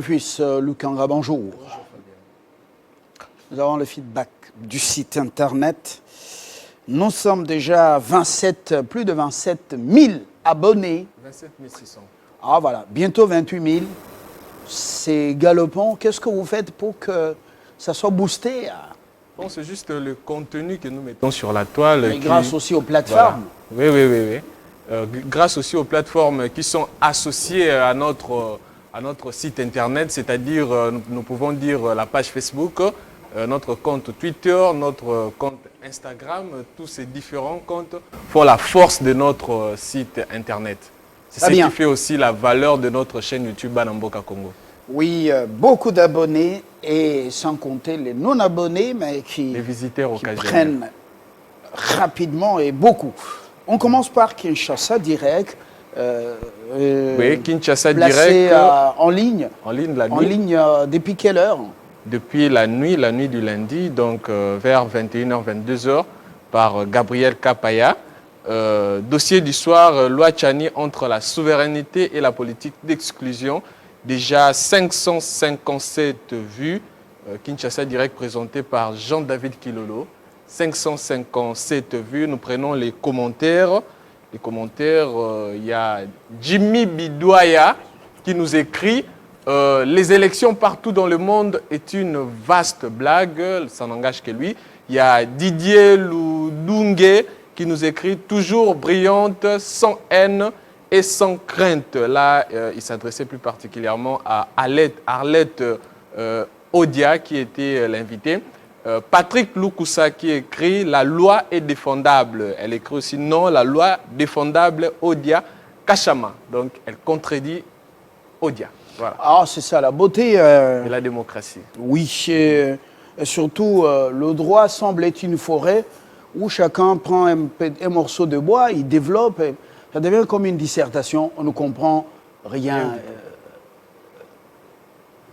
Rufus Lukanga, bonjour. Bonjour. Nous avons le feedback du site internet. Nous sommes déjà à plus de 27 000 abonnés. 27 600. Ah voilà, bientôt 28 000. C'est galopant. Qu'est-ce que vous faites pour que ça soit boosté? Bon, c'est juste le contenu que nous mettons sur la toile. Et grâce aussi aux plateformes. Voilà. Oui. Grâce aussi aux plateformes qui sont associées à notre site internet, c'est-à-dire, nous pouvons dire la page Facebook, notre compte Twitter, notre compte Instagram, tous ces différents comptes font la force de notre site internet. C'est ce qui fait aussi la valeur de notre chaîne YouTube Banamboka Congo. Oui, beaucoup d'abonnés et sans compter les non-abonnés, mais les visiteurs qui prennent rapidement et beaucoup. On commence par Kinshasa Direct. Oui, Kinshasa Direct. En ligne. En ligne la nuit. En ligne depuis quelle heure? Depuis la nuit du lundi, donc vers 21h, 22h, par Gabriel Kapaya. Dossier du soir, loi Tchani entre la souveraineté et la politique d'exclusion. Déjà 557 vues. Kinshasa Direct présenté par Jean-David Kilolo. 557 vues. Nous prenons les commentaires. Les commentaires, il y a Jimmy Bidouaya qui nous écrit les élections partout dans le monde est une vaste blague, ça n'engage que lui. Il y a Didier Loudungue qui nous écrit toujours brillante, sans haine et sans crainte. Là, il s'adressait plus particulièrement à Arlette Odia qui était l'invité. Patrick Lukusa qui écrit « La loi est défendable ». Elle écrit aussi « Non, la loi défendable Odia Kachama ». Donc, elle contredit Odia. Voilà. Ah, c'est ça, la beauté... de la démocratie. Oui, et surtout, le droit semble être une forêt où chacun prend un morceau de bois, il développe, et ça devient comme une dissertation, on ne comprend rien.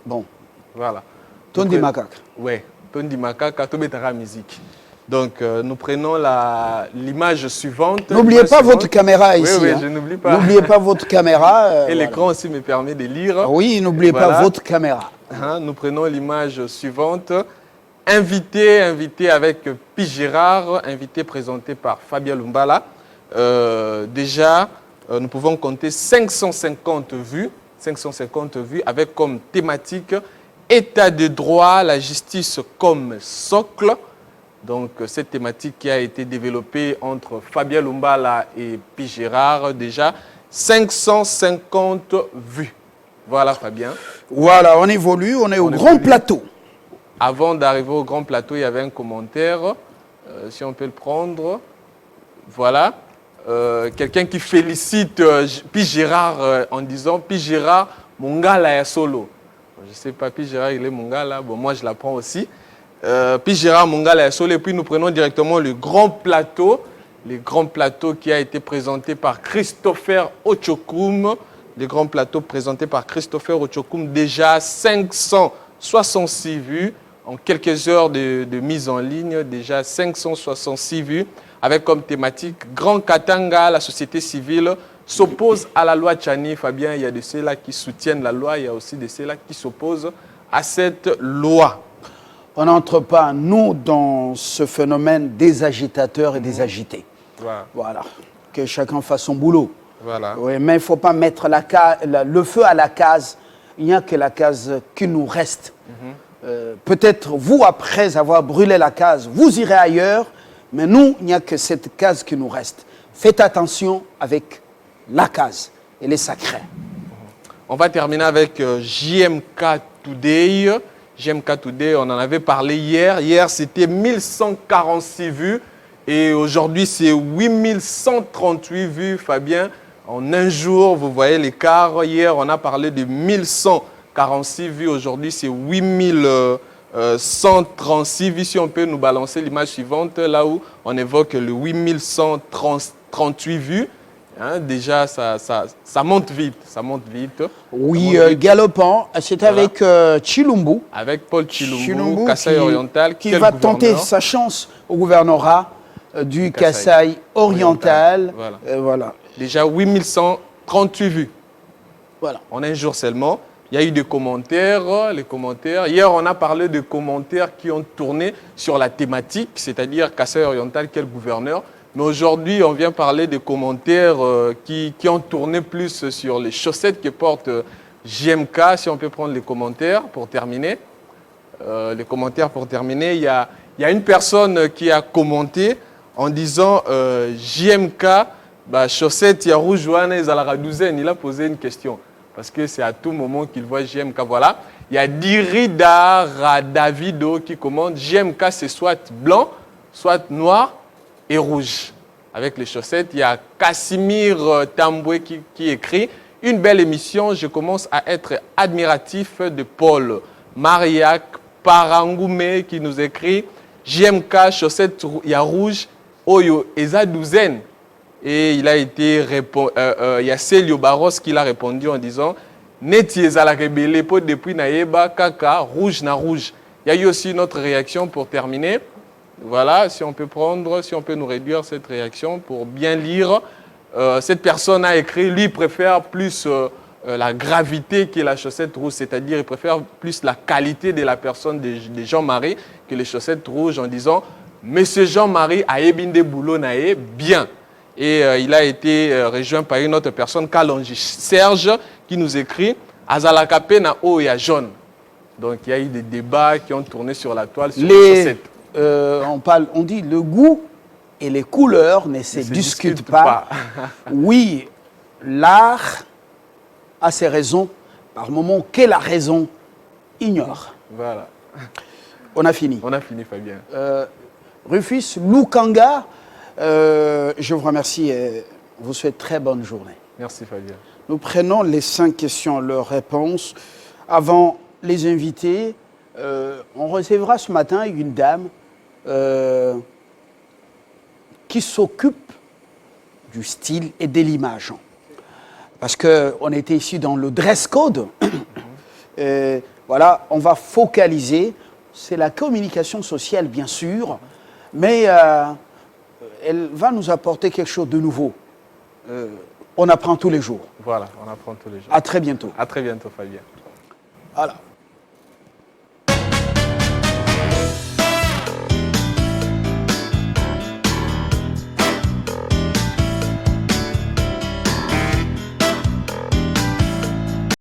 Bon. Voilà. Tondi Makaka. Oui. Tondi Makaka, Tobetara musique. Donc, nous prenons l'image suivante. N'oubliez pas votre caméra ici. Oui, je n'oublie pas. N'oubliez pas votre caméra. Et l'écran aussi me permet de lire. Oui, n'oubliez pas votre caméra. Nous prenons l'image suivante. Invité avec Pi Gérard, invité présenté par Fabien Lumbala. Déjà, nous pouvons compter 550 vues avec comme thématique État de droit, la justice comme socle. Donc, cette thématique qui a été développée entre Fabien Lumbala et Pi Gérard, déjà 550 vues. Voilà, Fabien. Voilà, on évolue, on est au grand plateau. Avant d'arriver au grand plateau, il y avait un commentaire, si on peut le prendre. Voilà. Quelqu'un qui félicite Pi Gérard en disant « Pi Gérard, mon gars là est solo ». Je ne sais pas, Pi Gérard, il est mon gars là. Bon, moi, je l'apprends aussi. Pi Gérard, mon gars là est solo. Et puis, nous prenons directement le grand plateau. Le grand plateau qui a été présenté par Christopher Ochokoum. Le grand plateau présenté par Christopher Ochokoum. Déjà 566 vues. En quelques heures de mise en ligne, déjà 566 vues. Avec comme thématique Grand Katanga, la société civile s'oppose à la loi Tchani. Fabien, il y a de ceux-là qui soutiennent la loi, il y a aussi de ceux-là qui s'opposent à cette loi. On n'entre pas, nous, dans ce phénomène des agitateurs et des agités. Voilà. Que chacun fasse son boulot. Voilà. Oui, mais il ne faut pas mettre le feu à la case. Il n'y a que la case qui nous reste. Peut-être vous, après avoir brûlé la case, vous irez ailleurs. Mais nous, il n'y a que cette case qui nous reste. Faites attention avec la case. Elle est sacrée. On va terminer avec JMK Today. JMK Today, on en avait parlé hier. Hier, c'était 1146 vues. Et aujourd'hui, c'est 8138 vues, Fabien. En un jour, vous voyez l'écart. Hier, on a parlé de 1146 vues. Aujourd'hui, c'est 8136 vues. Si on peut nous balancer l'image suivante, là où on évoque le 8138 vues. Hein, déjà, ça monte vite. Ça monte vite. Oui, galopant. C'est avec Chilumbu. Avec Paul Chilumbu, Kasaï Oriental. Qui va tenter sa chance au gouvernorat du Kasaï Oriental. Voilà. Déjà 8138 vues. Voilà. En un jour seulement. Il y a eu des commentaires, les commentaires. Hier, on a parlé de commentaires qui ont tourné sur la thématique, c'est-à-dire Kassai Oriental, quel gouverneur. Mais aujourd'hui, on vient parler des commentaires qui ont tourné plus sur les chaussettes que porte JMK. Si on peut prendre les commentaires pour terminer. Les commentaires pour terminer. Il y a une personne qui a commenté en disant JMK, bah, chaussettes, il y a rouge, ils à la douzaine. Il a posé une question. Parce que c'est à tout moment qu'il voit JMK. Voilà. Il y a Dirida Radavido qui commente JMK, c'est soit blanc, soit noir et rouge. Avec les chaussettes, il y a Casimir Tamboué qui écrit « Une belle émission, je commence à être admiratif de Paul. » Mariac Parangoumé qui nous écrit « JMK, chaussettes, il y a rouge, Oyo, Eza douzaine. » Et il a été il y a Célio Barros qui l'a répondu en disant Neti ezala rebelle po depuis naeba kaka rouge na rouge. Il y a eu aussi notre réaction pour terminer. Voilà, si on peut nous réduire cette réaction pour bien lire. Cette personne a écrit, lui préfère plus la gravité que la chaussette rouge, c'est-à-dire il préfère plus la qualité de la personne de Jean-Marie que les chaussettes rouges en disant Monsieur Jean-Marie a ebinde boulot nae bien. Et il a été rejoint par une autre personne, Kalonji Serge, qui nous écrit Azalakape na o ya jaune. Donc il y a eu des débats qui ont tourné sur la toile sur les chaussettes. On dit le goût et les couleurs ne se discutent pas. Oui, l'art a ses raisons, par moments que la raison ignore. Voilà. On a fini. On a fini, Fabien. Rufus Lukanga, je vous remercie et vous souhaite très bonne journée. Merci Fabien. Nous prenons les 5 questions, leurs réponses. Avant les invités, on recevra ce matin une dame qui s'occupe du style et de l'image. Parce qu'on était ici dans le dress code. Voilà, on va focaliser. C'est la communication sociale, bien sûr, mais elle va nous apporter quelque chose de nouveau. On apprend tous les jours. Voilà, on apprend tous les jours. À très bientôt. À très bientôt, Fabien. Voilà.